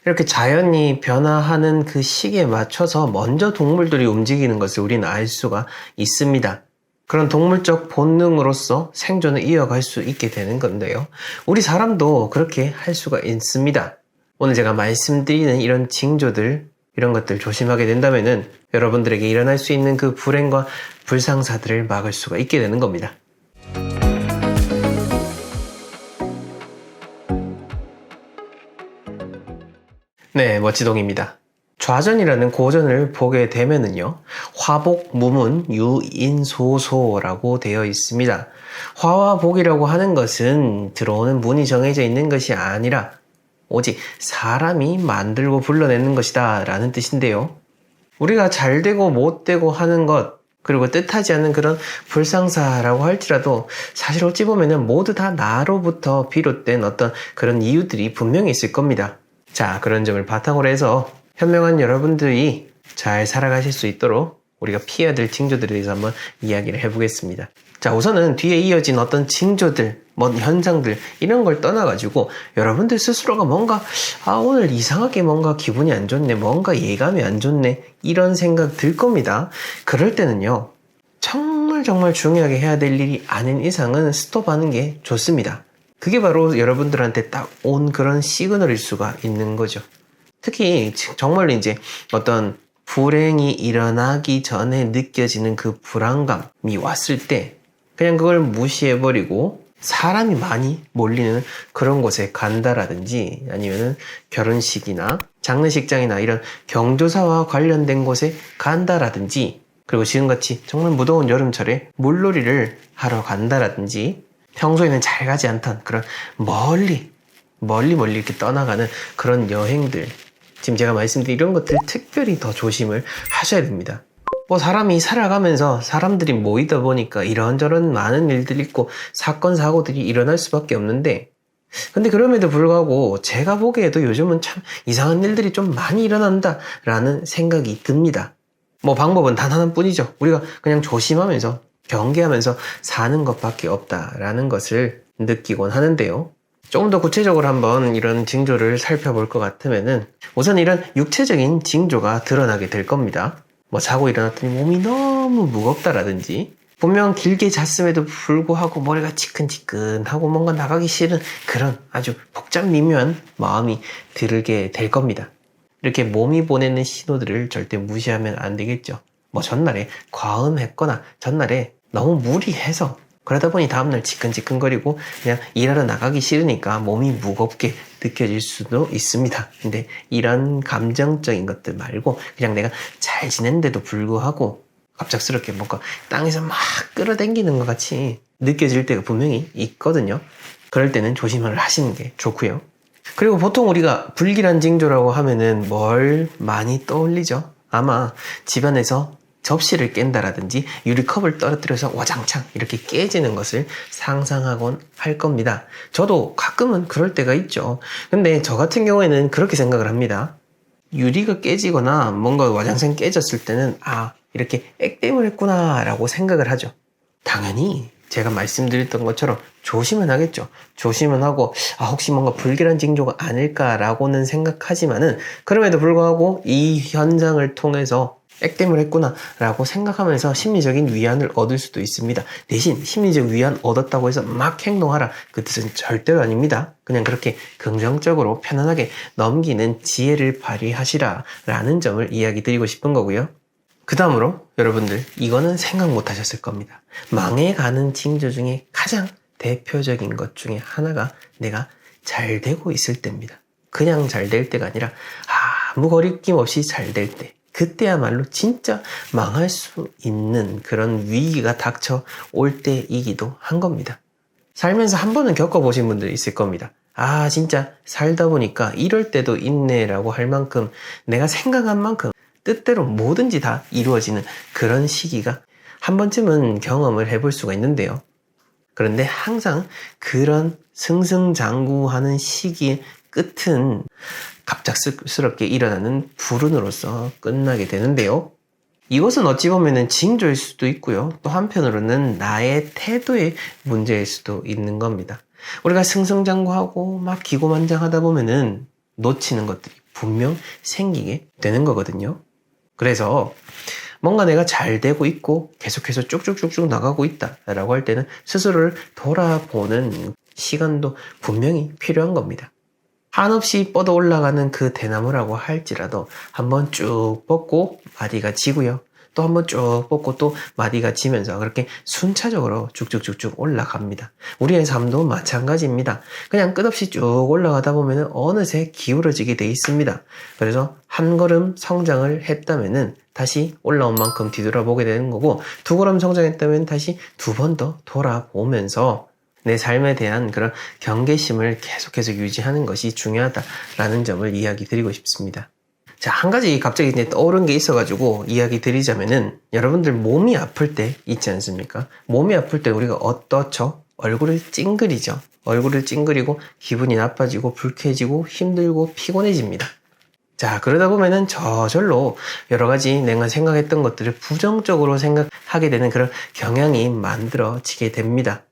이렇게 자연이 변화하는 그 시기에 맞춰서 먼저 동물들이 움직이는 것을 우리는 알 수가 있습니다. 그런 동물적 본능으로서 생존을 이어갈 수 있게 되는 건데요. 우리 사람도 그렇게 할 수가 있습니다. 오늘 제가 말씀드리는 이런 징조들, 이런 것들 조심하게 된다면은 여러분들에게 일어날 수 있는 그 불행과 불상사들을 막을 수가 있게 되는 겁니다. 네, 멋지동입니다. 좌전이라는 고전을 보게 되면은요, 화복, 무문, 유인소소라고 되어 있습니다. 화와 복이라고 하는 것은 들어오는 문이 정해져 있는 것이 아니라 오직 사람이 만들고 불러내는 것이다 라는 뜻인데요. 우리가 잘되고 못되고 하는 것, 그리고 뜻하지 않은 그런 불상사라고 할지라도 사실 어찌 보면은 모두 다 나로부터 비롯된 어떤 그런 이유들이 분명히 있을 겁니다. 자, 그런 점을 바탕으로 해서 현명한 여러분들이 잘 살아가실 수 있도록 우리가 피해야 될 징조들에 대해서 한번 이야기를 해보겠습니다. 자, 우선은 뒤에 이어진 어떤 징조들, 현상들 이런 걸 떠나가지고 여러분들 스스로가 뭔가 오늘 이상하게 뭔가 기분이 안 좋네, 뭔가 예감이 안 좋네 이런 생각 들 겁니다. 그럴 때는요, 정말 중요하게 해야 될 일이 아닌 이상은 스톱하는 게 좋습니다. 그게 바로 여러분들한테 딱 온 그런 시그널일 수가 있는 거죠. 특히 정말로 이제 어떤 불행이 일어나기 전에 느껴지는 그 불안감이 왔을 때 그냥 그걸 무시해버리고 사람이 많이 몰리는 그런 곳에 간다라든지 아니면은 결혼식이나 장례식장이나 이런 경조사와 관련된 곳에 간다라든지 그리고 지금같이 정말 무더운 여름철에 물놀이를 하러 간다라든지 평소에는 잘 가지 않던 그런 멀리 이렇게 떠나가는 그런 여행들, 지금 제가 말씀드린 이런 것들 특별히 더 조심을 하셔야 됩니다. 사람이 살아가면서 사람들이 모이다 보니까 이런저런 많은 일들이 있고 사건 사고들이 일어날 수밖에 없는데, 근데 그럼에도 불구하고 제가 보기에도 요즘은 참 이상한 일들이 좀 많이 일어난다라는 생각이 듭니다. 방법은 단 하나뿐이죠. 우리가 그냥 조심하면서 경계하면서 사는 것밖에 없다라는 것을 느끼곤 하는데요. 조금 더 구체적으로 한번 이런 징조를 살펴볼 것 같으면은 우선 이런 육체적인 징조가 드러나게 될 겁니다. 자고 일어났더니 몸이 너무 무겁다라든지 분명 길게 잤음에도 불구하고 머리가 지끈지끈하고 뭔가 나가기 싫은 그런 아주 복잡 미묘한 마음이 들게 될 겁니다. 이렇게 몸이 보내는 신호들을 절대 무시하면 안 되겠죠. 전날에 과음했거나 전날에 너무 무리해서 그러다 보니 다음날 지끈지끈거리고 그냥 일하러 나가기 싫으니까 몸이 무겁게 느껴질 수도 있습니다. 근데 이런 감정적인 것들 말고 그냥 내가 잘 지낸데도 불구하고 갑작스럽게 뭔가 땅에서 막 끌어당기는 것 같이 느껴질 때가 분명히 있거든요. 그럴 때는 조심을 하시는 게 좋고요. 그리고 보통 우리가 불길한 징조라고 하면은 뭘 많이 떠올리죠? 아마 집안에서 접시를 깬다라든지 유리컵을 떨어뜨려서 와장창 이렇게 깨지는 것을 상상하곤 할 겁니다. 저도 가끔은 그럴 때가 있죠. 근데 저 같은 경우에는 그렇게 생각을 합니다. 유리가 깨지거나 뭔가 와장창 깨졌을 때는 이렇게 액땜을 했구나 라고 생각을 하죠. 당연히 제가 말씀드렸던 것처럼 조심은 하겠죠. 조심은 하고 혹시 뭔가 불길한 징조가 아닐까라고는 생각하지만은 그럼에도 불구하고 이 현상을 통해서 액땜을 했구나 라고 생각하면서 심리적인 위안을 얻을 수도 있습니다. 대신 심리적 위안 얻었다고 해서 막 행동하라, 그 뜻은 절대로 아닙니다. 그냥 그렇게 긍정적으로 편안하게 넘기는 지혜를 발휘하시라 라는 점을 이야기 드리고 싶은 거고요. 그 다음으로 여러분들 이거는 생각 못 하셨을 겁니다. 망해가는 징조 중에 가장 대표적인 것 중에 하나가 내가 잘 되고 있을 때입니다. 그냥 잘 될 때가 아니라 아무 거리낌 없이 잘 될 때, 그때야말로 진짜 망할 수 있는 그런 위기가 닥쳐올 때이기도 한 겁니다. 살면서 한 번은 겪어보신 분들이 있을 겁니다. 진짜 살다 보니까 이럴 때도 있네 라고 할 만큼 내가 생각한 만큼 뜻대로 뭐든지 다 이루어지는 그런 시기가 한 번쯤은 경험을 해볼 수가 있는데요. 그런데 항상 그런 승승장구하는 시기의 끝은 갑작스럽게 일어나는 불운으로서 끝나게 되는데요. 이것은 어찌 보면 징조일 수도 있고요. 또 한편으로는 나의 태도의 문제일 수도 있는 겁니다. 우리가 승승장구하고 막 기고만장하다 보면은 놓치는 것들이 분명 생기게 되는 거거든요. 그래서 뭔가 내가 잘 되고 있고 계속해서 쭉쭉쭉쭉 나가고 있다라고 할 때는 스스로를 돌아보는 시간도 분명히 필요한 겁니다. 한없이 뻗어 올라가는 그 대나무라고 할지라도 한번 쭉 뻗고 마디가 지고요. 또 한번 쭉 뻗고 또 마디가 지면서 그렇게 순차적으로 쭉쭉쭉쭉 올라갑니다. 우리의 삶도 마찬가지입니다. 그냥 끝없이 쭉 올라가다 보면 어느새 기울어지게 돼 있습니다. 그래서 한 걸음 성장을 했다면 다시 올라온 만큼 뒤돌아보게 되는 거고, 두 걸음 성장했다면 다시 두 번 더 돌아보면서 내 삶에 대한 그런 경계심을 계속해서 유지하는 것이 중요하다라는 점을 이야기 드리고 싶습니다. 자, 한 가지 갑자기 이제 떠오른 게 있어가지고 이야기 드리자면은, 여러분들 몸이 아플 때 있지 않습니까? 몸이 아플 때 우리가 어떻죠? 얼굴을 찡그리죠. 얼굴을 찡그리고 기분이 나빠지고 불쾌해지고 힘들고 피곤해집니다. 자, 그러다 보면은 저절로 여러 가지 내가 생각했던 것들을 부정적으로 생각하게 되는 그런 경향이 만들어지게 됩니다.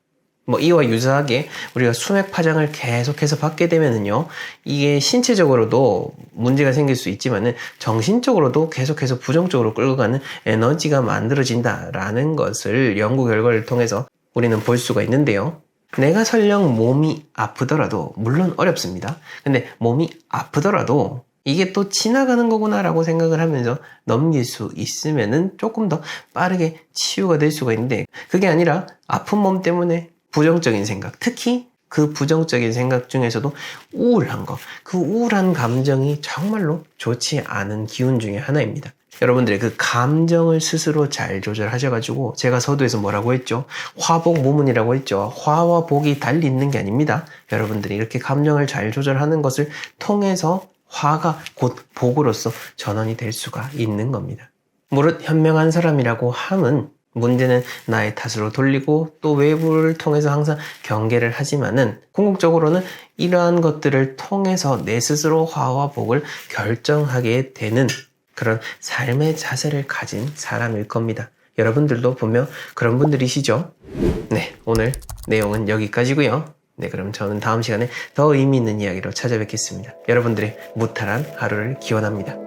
이와 유사하게 우리가 수맥 파장을 계속해서 받게 되면은요, 이게 신체적으로도 문제가 생길 수 있지만은 정신적으로도 계속해서 부정적으로 끌고 가는 에너지가 만들어진다라는 것을 연구 결과를 통해서 우리는 볼 수가 있는데요. 내가 설령 몸이 아프더라도, 물론 어렵습니다. 근데 몸이 아프더라도 이게 또 지나가는 거구나라고 생각을 하면서 넘길 수 있으면은 조금 더 빠르게 치유가 될 수가 있는데, 그게 아니라 아픈 몸 때문에 부정적인 생각, 특히 그 부정적인 생각 중에서도 우울한 거, 그 우울한 감정이 정말로 좋지 않은 기운 중에 하나입니다. 여러분들의 그 감정을 스스로 잘 조절하셔가지고, 제가 서두에서 뭐라고 했죠? 화복무문이라고 했죠. 화와 복이 달리 있는 게 아닙니다. 여러분들이 이렇게 감정을 잘 조절하는 것을 통해서 화가 곧 복으로서 전환이 될 수가 있는 겁니다. 무릇 현명한 사람이라고 함은 문제는 나의 탓으로 돌리고 또 외부를 통해서 항상 경계를 하지만은, 궁극적으로는 이러한 것들을 통해서 내 스스로 화와 복을 결정하게 되는 그런 삶의 자세를 가진 사람일 겁니다. 여러분들도 분명 그런 분들이시죠? 네, 오늘 내용은 여기까지고요. 네, 그럼 저는 다음 시간에 더 의미 있는 이야기로 찾아뵙겠습니다. 여러분들의 무탈한 하루를 기원합니다.